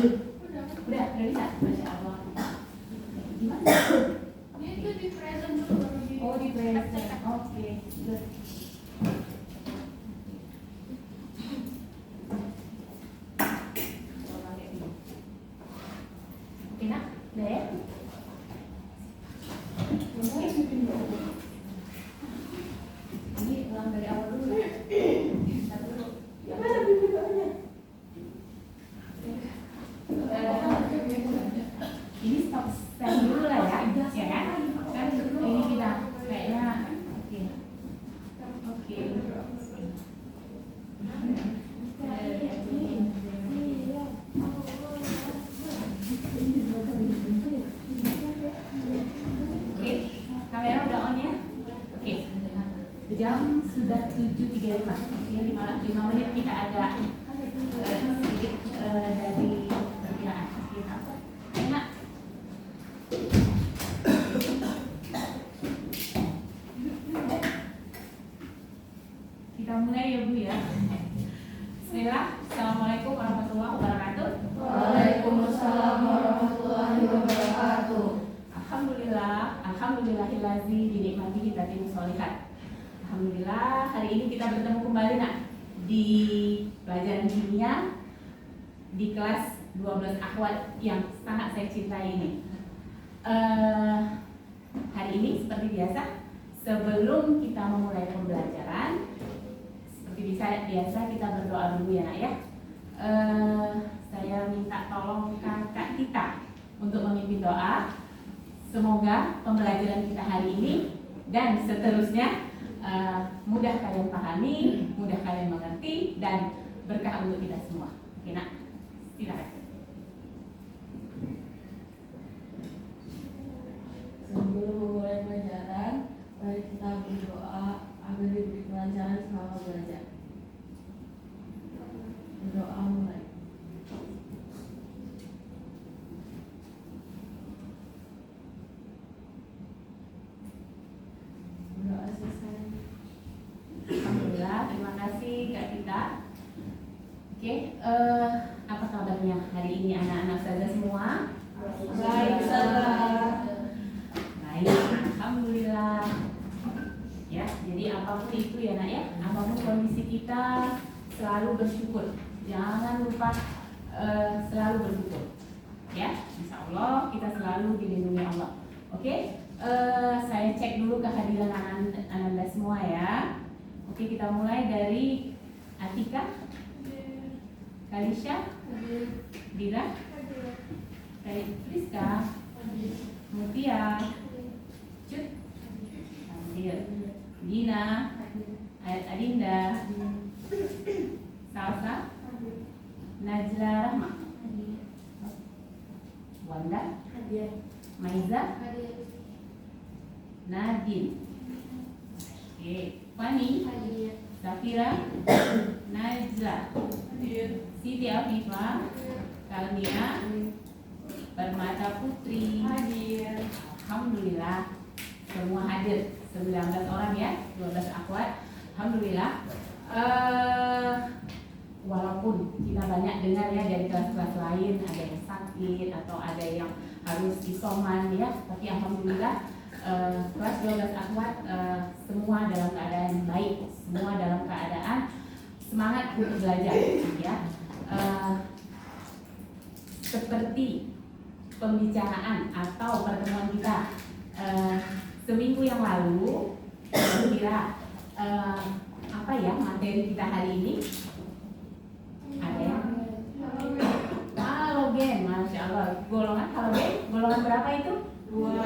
Udah bisa? Masya Allah. Gimana? Dia itu di present dulu baru di. Oh, di present. Oke, good. Oke nak, udah ya? Ini ulang dari awal dulu. Satu dulu. Gimana videonya? Ini stop stand dulu lah ya, ya kan? Kan ini kita kayaknya oke. Oke, kamera udah on ya? Oke, jam sudah 7.35. Oke, 5 menit kita agak sedikit dari perkiraan kita. Enak. Kita mulai ya Bu ya. Bismillah. Assalamualaikum warahmatullahi wabarakatuh. Waalaikumsalam warahmatullahi wabarakatuh. Alhamdulillahillazi binikmatihi tatimmu sholihat. Alhamdulillah, hari ini kita bertemu kembali nak di pelajaran kimia di kelas 12 akhwat yang sangat saya cintai ini. Hari ini seperti biasa, sebelum kita memulai pembelajaran, seperti biasa kita berdoa dulu ya nak ya. Saya minta tolong kakak kita untuk memimpin doa. Semoga pembelajaran kita hari ini dan seterusnya mudah kalian pahami, mudah kalian mengerti, dan berkah untuk kita semua. Oke nak, silakan. Sebelum memulai pelajaran, mari kita berdoa agar diberi kelancaran selama belajar. Berdoa mulai. Berdoa selesai. Alhamdulillah, terima kasih Kak Tita. Oke, apa kabarnya hari ini anak-anak saja semua? Baik, Ustazah. Baik, alhamdulillah. Ya, jadi apapun itu ya nak ya, apapun kondisi kita selalu bersyukur. Jangan lupa selalu bersyukur. Ya, insya Allah kita selalu dilindungi Allah. Oke, saya cek dulu kehadiran anak-anak semua ya. Oke, kita mulai dari Atika, Kalisha, Dira, Rizka, Mutia, Cut, Hadir, Gina, Adinda, Salsa, Najla Rahma, Wanda, Maiza, Nadine, oke, Fani, Safira, Najla, Siti Afifah, Kalnia, Permata Putri, alhamdulillah semua hadir, 19 orang ya, 12 akhwat. Alhamdulillah. Walaupun kita banyak dengar ya dari kelas-kelas lain ada yang sakit atau ada yang harus isoman ya, tapi alhamdulillah kelas 12 akhwat semua dalam keadaan baik, semua dalam keadaan semangat untuk belajar ya. Seperti pembicaraan atau pertemuan kita seminggu yang lalu, kira apa ya materi kita hari ini? Ada ya? Halogen, masya Allah. Golongan halogen, golongan berapa itu? 2.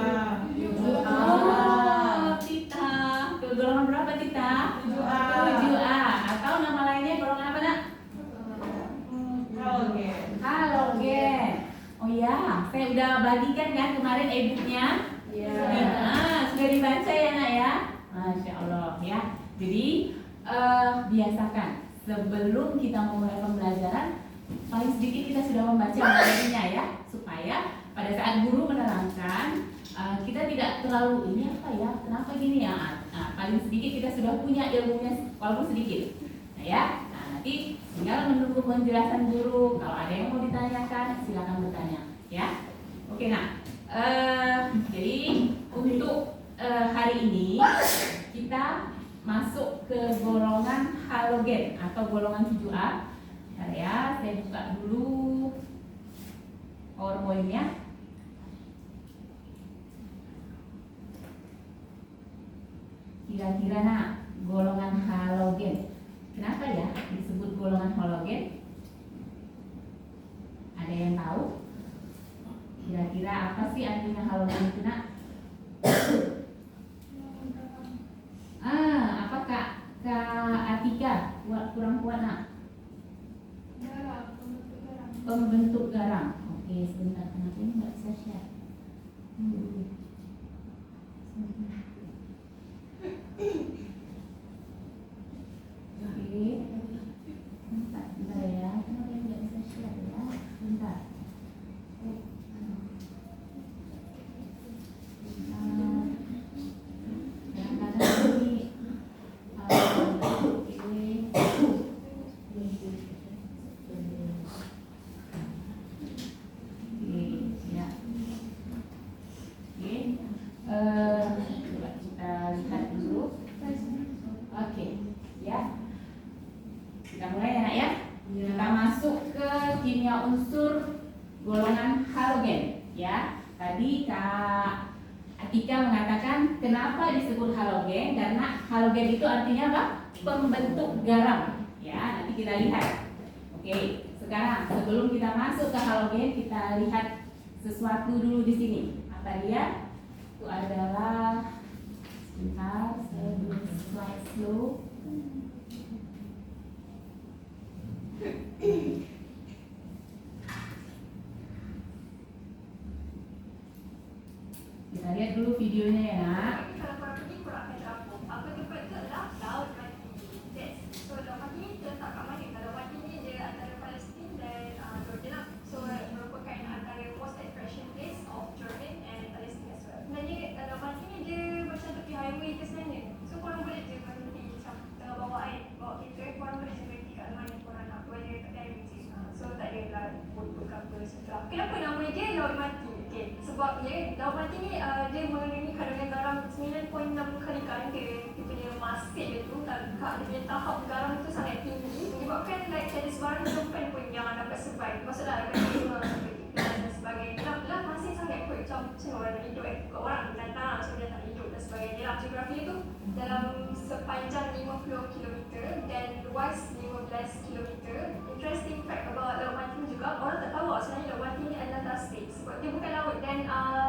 Oh, Tita. Golongan berapa Tita? 7A. 7A. Atau nama lainnya golongan apa nak? Halogen. Oh ya, saya udah bagikan kan kemarin e-booknya. Sudah dibaca ya nak ya. Masya Allah ya. Jadi biasakan sebelum kita memulai pembelajaran paling sedikit kita sudah membaca materinya ya, supaya pada saat guru menerangkan kita tidak terlalu ini apa ya, kenapa gini ya. Paling sedikit kita sudah punya ilmunya walaupun sedikit. Nah ya, nanti Tinggal menunggu penjelasan guru. Kalau ada yang mau ditanyakan, silakan bertanya. Ya, oke. Nah, jadi untuk hari ini kita masuk ke golongan halogen atau golongan 7A. Bentar ya, saya buka dulu PowerPoint-nya. Kira-kira nak, golongan halogen. Kenapa ya disebut golongan halogen? Ada yang tahu? Kira-kira apa sih artinya halogen itu nak? Apa Kak Atika? Kurang kuat nak? Pembentuk garam. Oke, sebentar, kenapa ini nggak bisa share? Oke, bentar ya, kenapa ini nggak bisa share ya? Bentar. Kadang-kadang ini coba kita lihat dulu. Oke, ya. Kita mulai ya nak ya. Kita masuk ke kimia unsur golongan halogen. Ya, tadi Kak Atika mengatakan kenapa disebut halogen, karena halogen itu artinya apa? Pembentuk garam. Ya, nanti kita lihat. Oke, sekarang sebelum kita masuk ke halogen, kita lihat sesuatu dulu di sini. Apa dia? Itu adalah, sebentar, saya buat slide slow. Kita lihat dulu videonya ya nak. Kenapa nama dia laut mati? Okay. Sebab laut mati ni dia mengandungi kandungan garam 9.6 kali ganda dia punya masin dia tu. Dia punya tahap garam tu sangat tinggi, menyebabkan ada sebarang tempat pun yang dapat survive. Maksudnya ada lima dan sebagainya. Lah masin sangat kuat, macam orang hidup kat orang binatang macam dia tak hidup dan sebagainya. Lah geografi tu dalam sepanjang 50 km dan luas 15 km. Interesting fact about laut mati juga, orang tak tahu sebenarnya laut mati ni adalah plastik sebab dia bukan laut, dan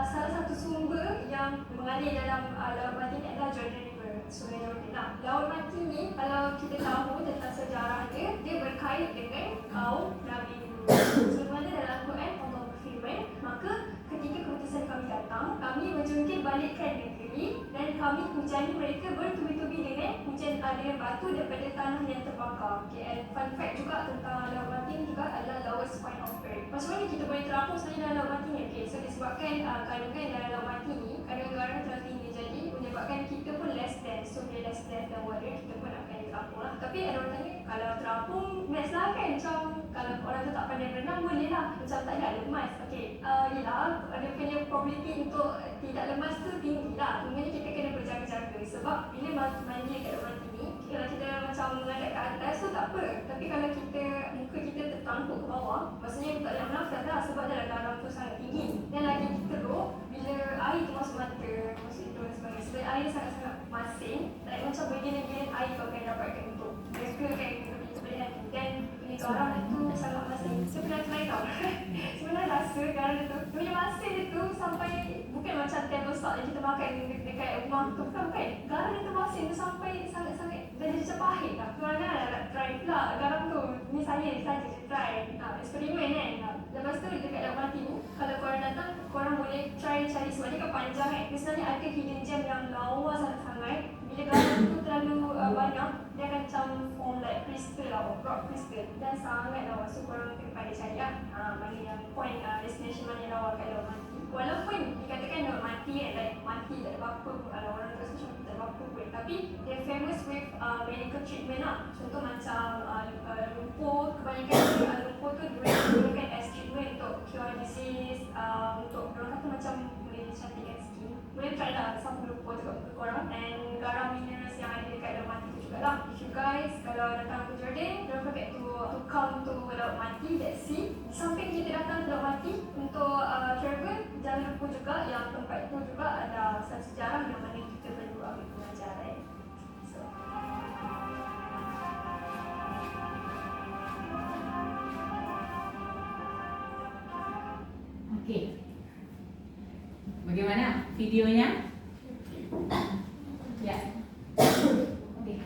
salah satu sumber yang mengalir dalam laut mati ni adalah Jordan River, Sungai Jordan. Nah, laut mati ni kalau kita tahu tentang sejarah dia berkait dengan kaum Nabi Nuh. Sebenarnya dalam Quran Allah berfirman, maka ketika keputusan kami datang, kami menjungkir balikkan negeri dan kami hujani mereka bertubi-tubi dengan hujan dengan batu daripada tanah yang terbakar. Okay, and fun fact juga tentang laut mati ni juga adalah lowest point of earth. Macam mana kita boleh terapung sebenarnya dalam laut mati ni? Okay, so disebabkan kandungan dalam laut mati ni, kandungan garam terlalu tinggi, jadi menyebabkan kita pun less than, so bila less than water, kita pun akan terapung lah. Tapi ada orang tanya, kalau terapung best lah kan? Macam kalau orang tu tak pandai berenang, boleh lah. Macam tak ada lemas. Okay, yelah, dia punya probability untuk tidak lemas tu tinggi lah. Kemudian kita kena berjaga-jaga sebab bila mandi kat laut mati ni, kalau kita macam mengadap ke atas tu tak apa. Tapi kalau muka kita tertangkuk ke bawah, maksudnya kita tak boleh bernafas lah sebab dalam garam tu sangat tinggi. Dan lagi teruk, bila air tu masuk mata, masuk hidung dan sebagainya. Sebab air sangat-sangat masin, tak macam bagian-bagian air kau akan dapatkan untuk rekakan kelebihan tu. Dan garam itu sangat masin. Saya pernah try tau. Sebenarnya rasa garam itu, punya masin itu sampai, bukan macam table salt yang kita makan dekat rumah tu, bukan. Garam itu masin tu sampai sangat-sangat dah jadi macam pahit lah. Korang nak try pula garam tu. Ni saya saja je try. Eksperimen kan. Lepas tu dekat laut mati tu, kalau korang datang, korang boleh try cari sebab dia kan panjang kan. Dia sebenarnya ada hidden gem yang lawa sangat-sangat. Bila garam tu terlalu banyak, dia akan macam form like crystal lah, rock crystal. Dan sangat lawa. So korang kena pandai cari lah. Mana yang point destination mana yang lawa kat laut mati. Walaupun dikatakan laut mati kan, like mati tak ada apa-apa pun, kalau orang terus macam tak ada apa-apa pun. Tapi dia famous with medical treatment lah. Contoh macam lumpur, kebanyakan lumpur tu digunakan as treatment untuk cure disease, untuk orang kata macam boleh cantikkan skin. Boleh try lah sapu lumpur tu untuk korang. And garam minerals yang ada dekat Laut Mati tu jugalah. If you guys kalau datang ke Jordan, don't forget to come to Laut Mati, that's sea. Samping kita datang ke Laut Mati untuk travel, jangan lupa juga yang tempat itu juga ada satu sejarah yang mana kita perlu ambil pelajaran. So, Okey. Bagaimana videonya? Ya. Okey.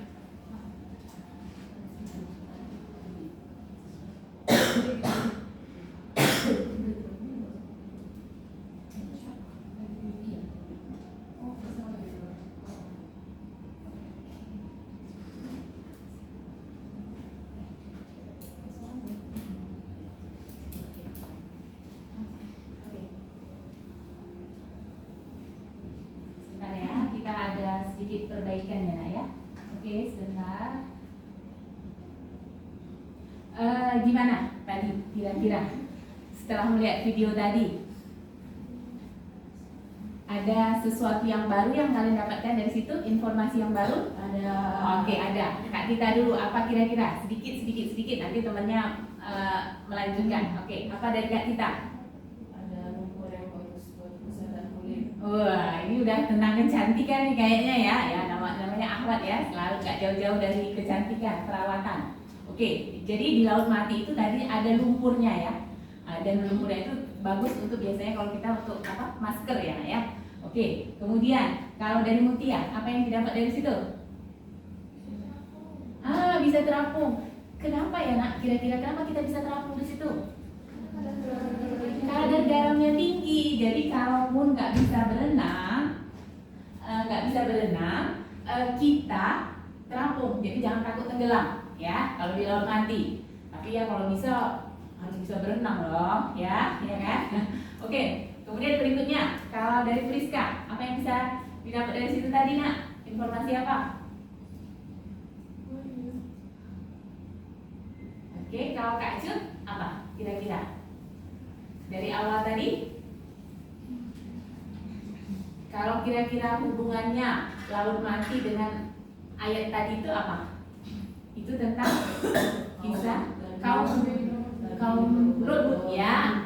Sebentar ya, kita ada sedikit perbaikan ya nak ya. Oke, sebentar. Gimana tadi kira-kira setelah melihat video tadi? Ada sesuatu yang baru yang kalian dapatkan dari situ? Informasi yang baru? Ada. Oke, ada. Kak Tita dulu, apa kira-kira? Sedikit. Nanti temannya melanjutkan. Oke, apa dari Kak Tita? Ada lumpur yang bagus buat kesehatan kulit. Wah, ini udah tentang kecantikan nih kayaknya ya. Ya, namanya Ahmad ya, selalu gak jauh-jauh dari kecantikan, perawatan. Oke, jadi di Laut Mati itu tadi ada lumpurnya ya. Dan lumpurnya itu bagus untuk biasanya kalau kita untuk apa? Masker ya. Oke, kemudian kalau dari Mutia, apa yang didapat dari situ? Bisa terapung. Kenapa ya nak? Kira-kira kenapa kita bisa terapung di situ? Kadar garamnya tinggi. Jadi kalaupun nggak bisa berenang, kita terapung. Jadi jangan takut tenggelam, ya. Kalau di Laut Mati. Tapi ya kalau bisa harus bisa berenang loh, ya kan? Oke. Kemudian berikutnya, kalau dari Friska, apa yang bisa didapat dari situ tadi nak? Informasi apa? Oke, kalau Kak Cut, apa kira-kira? Dari awal tadi? Kalau kira-kira hubungannya Laut Mati dengan ayat tadi itu apa? Itu tentang kisah kaum Lut ya.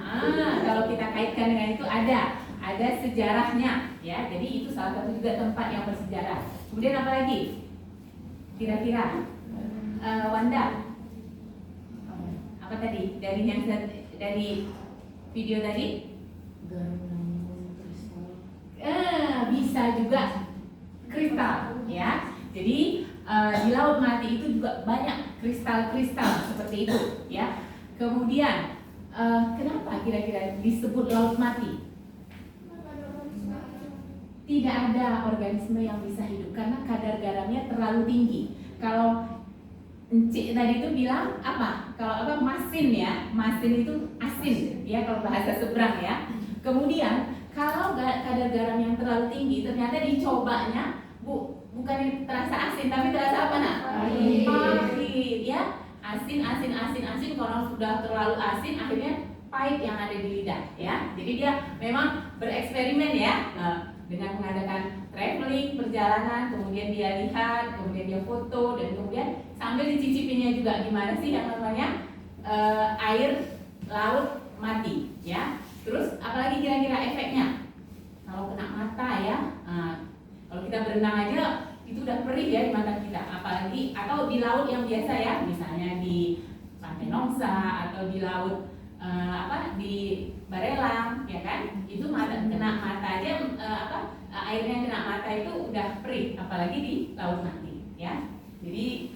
Kalau kita kaitkan dengan itu ada sejarahnya ya. Jadi itu salah satu juga tempat yang bersejarah. Kemudian apa lagi? Kira-kira Wanda, apa tadi dari video tadi? Garam lambung kristal. Bisa juga kristal ya. Jadi di Laut Mati itu juga banyak kristal-kristal seperti itu ya. Kemudian kenapa kira-kira disebut Laut Mati? Tidak ada organisme yang bisa hidup karena kadar garamnya terlalu tinggi. Kalau Encik tadi itu bilang apa? Kalau apa masin ya, masin itu asin ya kalau bahasa seberang ya. Kemudian kalau kadar garam yang terlalu tinggi ternyata dicobanya bukan terasa asin tapi terasa apa nak? Pahit ya. Asin. Kalau sudah terlalu asin akhirnya pahit yang ada di lidah ya. Jadi dia memang bereksperimen ya. Dengan mengadakan traveling, perjalanan, kemudian dia lihat, kemudian dia foto, dan kemudian sambil dicicipinya juga gimana sih yang namanya air laut mati, ya. Terus apalagi kira-kira efeknya? Kalau kena mata ya, kalau kita berenang aja itu udah perih ya di mata kita, apalagi atau di laut yang biasa ya, misalnya di Pantai Nongsa atau di laut di Barelang ya kan, itu kena mata aja airnya kena mata itu udah perih, apalagi di Laut Mati ya. Jadi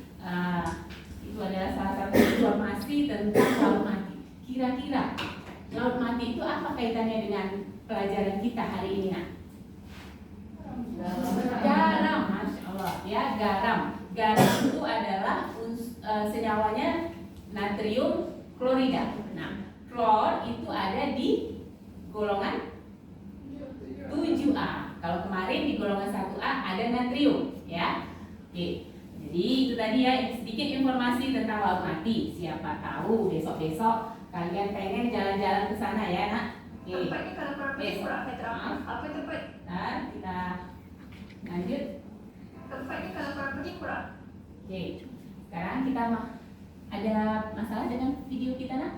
itu adalah salah satu informasi tentang Laut Mati. Kira-kira Laut Mati itu apa kaitannya dengan pelajaran kita hari ini nak? Garam, masya Allah ya, garam. Garam itu adalah senyawanya natrium klorida. Nah, klor itu ada di golongan 7A. Kalau kemarin di golongan 1A ada natrium ya. Oke. Jadi informasi tentang laut mati. Siapa tahu besok-besok kalian pengen jalan-jalan ke sana ya nak. Oke. Tempatnya kalau korang pergi kurang meter apa tempat? Nah, kita lanjut. Tempatnya kalau korang pergi kurang. Oke. Sekarang kita ada masalah dengan video kita nak?